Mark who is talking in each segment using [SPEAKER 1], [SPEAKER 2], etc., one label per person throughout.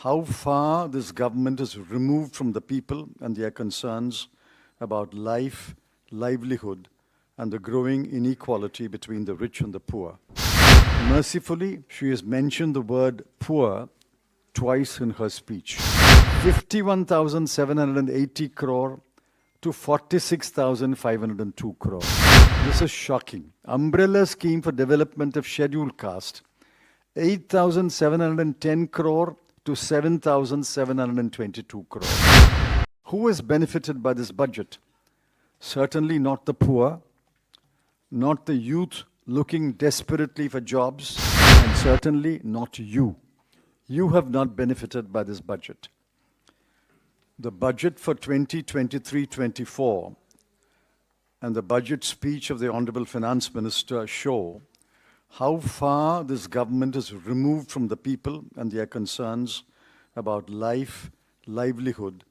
[SPEAKER 1] how far this government is removed from the people and their concerns about life, livelihood, and the growing inequality between the rich and the poor. Mercifully, she has mentioned the word poor twice in her speech. 51,780 crore to 46,502 crore. This is shocking. Umbrella scheme for development of scheduled caste, 8,710 crore to 7,722 crore. Who has benefited by this budget? Certainly not the poor, not the youth looking desperately for jobs, and certainly not you. You have not benefited by this budget. The budget for 2023-24 and the budget speech of the Honorable Finance Minister show how far this government is removed from the people and their concerns about life, livelihood,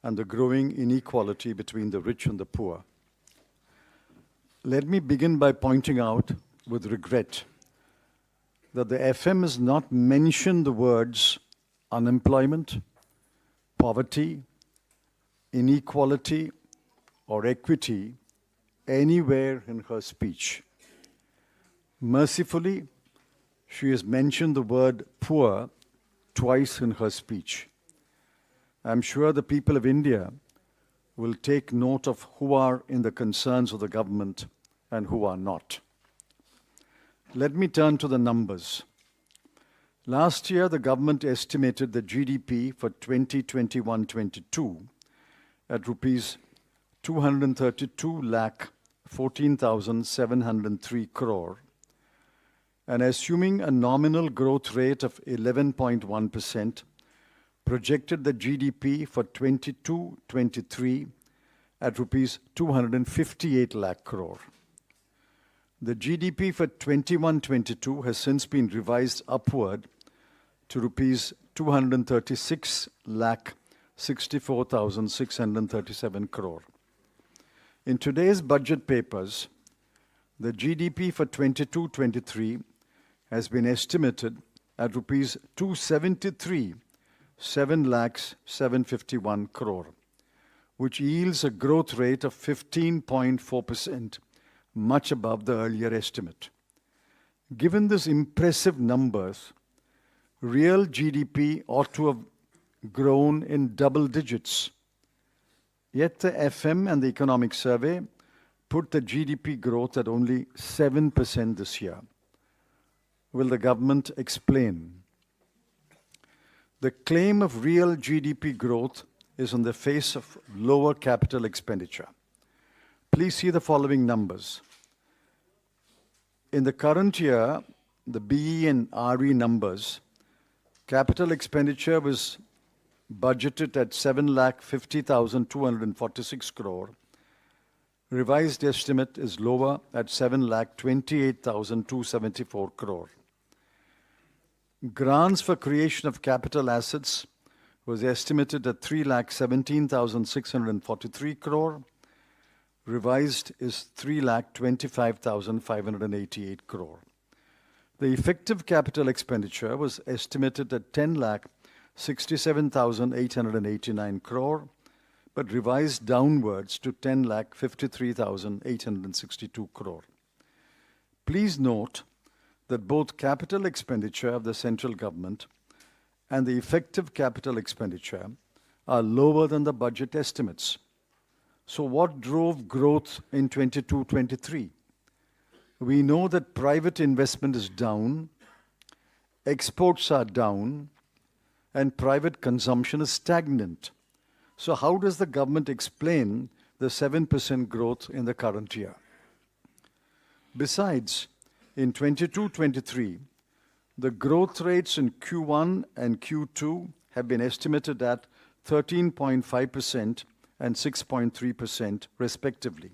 [SPEAKER 1] and the growing inequality between the rich and the poor. Let me begin by pointing out with regret that the FM has not mentioned the words unemployment, poverty, inequality, or equity anywhere in her speech. Mercifully, she has mentioned the word poor twice in her speech. I'm sure the people of India will take note of who are in the concerns of the government and who are not. Let me turn to the numbers. Last year, the government estimated the GDP for 2021-22 at rupees 232,14,703 crore, and assuming a nominal growth rate of 11.1%, projected the GDP for 22-23 at rupees 258 lakh crore. The GDP for 21-22 has since been revised upward to rupees 236 lakh 64,637 crore. In today's budget papers, the GDP for 22-23 has been estimated at rupees 273 7 lakhs 751 crore, which yields a growth rate of 15.4%, much above the earlier estimate. Given these impressive numbers, real GDP ought to have grown in double digits. Yet the FM and the Economic Survey put the GDP growth at only 7% this year. Will the government explain? The claim of real GDP growth is on the face of lower capital expenditure. Please see the following numbers. In the current year, the BE and RE numbers, capital expenditure was budgeted at 7,50,246 crore. Revised estimate is lower at 7,28,274 crore. Grants for creation of capital assets was estimated at 3,17,643 crore. Revised is 3,25,588 crore. The effective capital expenditure was estimated at 10,67,889 crore, but revised downwards to 10,53,862 crore. Please note that both capital expenditure of the central government and the effective capital expenditure are lower than the budget estimates. So what drove growth in 22-23? We know that private investment is down, exports are down, and private consumption is stagnant. So how does the government explain the 7% growth in the current year? Besides, in 22-23, the growth rates in Q1 and Q2 have been estimated at 13.5% and 6.3% respectively.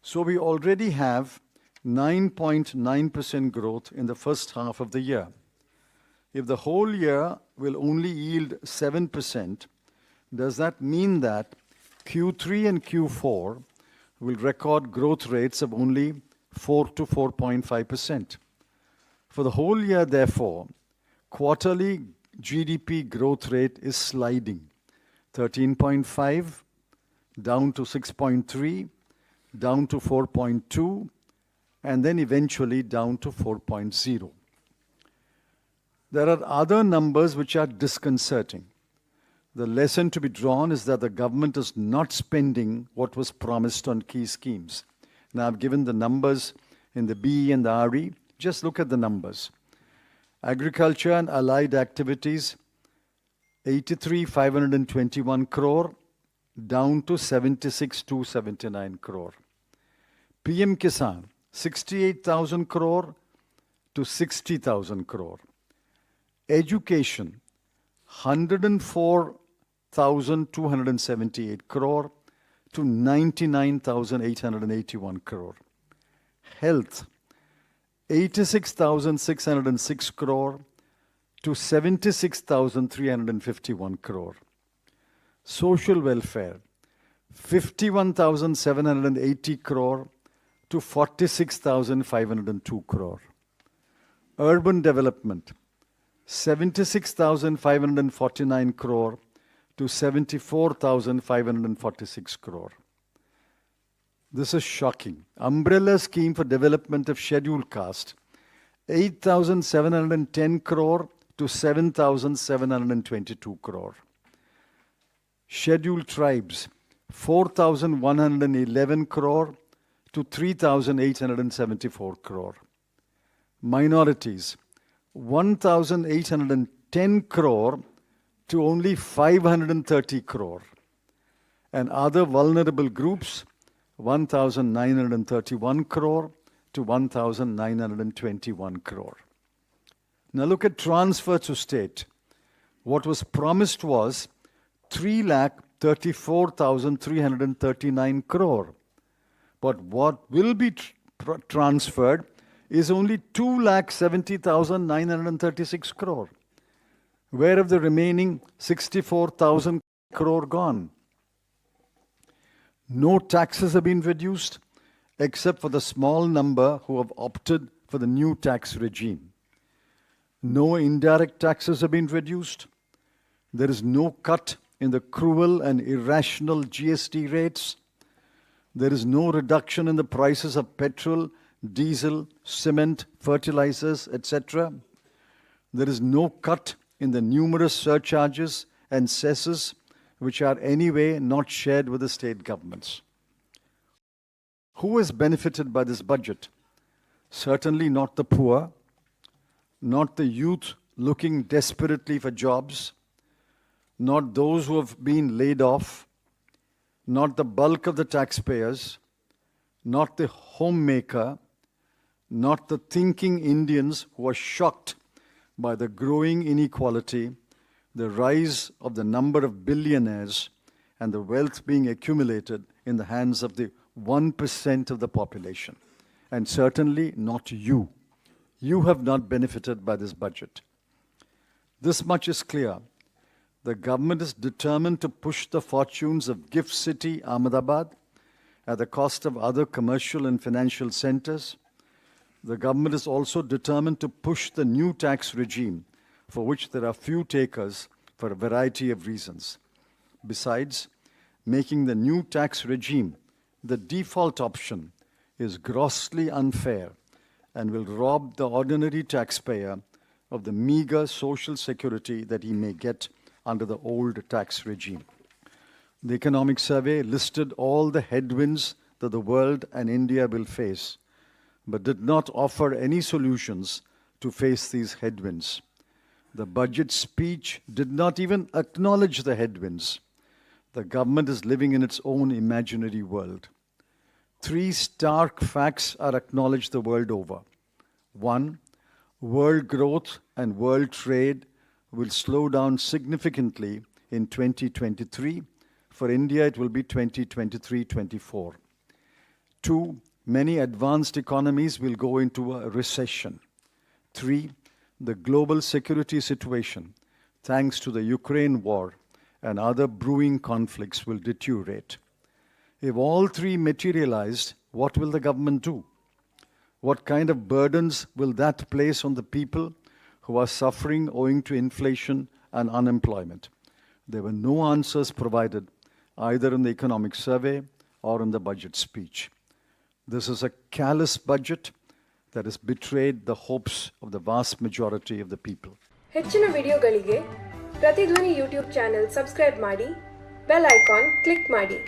[SPEAKER 1] So we already have 9.9% growth in the first half of the year. If the whole year will only yield 7%, does that mean that Q3 and Q4 will record growth rates of only 4 to 4.5%? For the whole year, therefore, quarterly GDP growth rate is sliding. 13.5, down to 6.3, down to 4.2, and then eventually down to 4.0. There are other numbers which are disconcerting. The lesson to be drawn is that the government is not spending what was promised on key schemes. Now, I've given the numbers in the BE and the RE. Just look at the numbers. Agriculture and allied activities, 83,521 crore, down to 76,279 crore. PM Kisan, 68,000 crore to 60,000 crore. Education, 104,278 crore to 99,881 crore. Health, 86,606 crore to 76,351 crore. Social welfare, 51,780 crore to 46,502 crore. Urban development, 76,549 crore to 74,546 crore. This is shocking. Umbrella scheme for development of scheduled caste, 8,710 crore to 7,722 crore. Scheduled tribes, 4,111 crore to 3,874 crore. Minorities, 1,810 crore to only 530 crore. And other vulnerable groups, 1,931 crore to 1,921 crore. Now look at transfer to state. What was promised was 3,34,339 crore. But what will be transferred is only 2,70,936 crore. Where have the remaining 64,000 crore gone? No taxes have been reduced, except for the small number who have opted for the new tax regime. No indirect taxes have been reduced. There is no cut in the cruel and irrational GST rates. There is no reduction in the prices of petrol, diesel, cement, fertilizers, etc. There is no cut in the numerous surcharges and cesses which are anyway not shared with the state governments. Who has benefited by this budget? Certainly not the poor, not the youth looking desperately for jobs, not those who have been laid off, not the bulk of the taxpayers, not the homemaker, not the thinking Indians who are shocked by the growing inequality, the rise of the number of billionaires, and the wealth being accumulated in the hands of the 1% of the population. And certainly not you. You have not benefited by this budget. This much is clear. The government is determined to push the fortunes of gift city Ahmedabad at the cost of other commercial and financial centers. The government is also determined to push the new tax regime, for which there are few takers for a variety of reasons. Besides, making the new tax regime the default option is grossly unfair and will rob the ordinary taxpayer of the meager social security that he may get under the old tax regime. The Economic Survey listed all the headwinds that the world and India will face, but did not offer any solutions to face these headwinds. The budget speech did not even acknowledge the headwinds. The government is living in its own imaginary world. 3 stark facts are acknowledged the world over. 1, world growth and world trade will slow down significantly in 2023. For India, it will be 2023-24. 2, many advanced economies will go into a recession. 3, the global security situation, thanks to the Ukraine war and other brewing conflicts, will deteriorate. If all 3 materialized, what will the government do? What kind of burdens will that place on the people who are suffering owing to inflation and unemployment. There were no answers provided either in the economic survey or in the budget speech. This is a callous budget that has betrayed the hopes of the vast majority of the people.
[SPEAKER 2] ಹೆಚ್ಚಿನ ವಿಡಿಯೋಗಳಿಗೆ ಪ್ರತಿಧ್ವನಿ YouTube channel subscribe ಮಾಡಿ, bell icon click ಮಾಡಿ.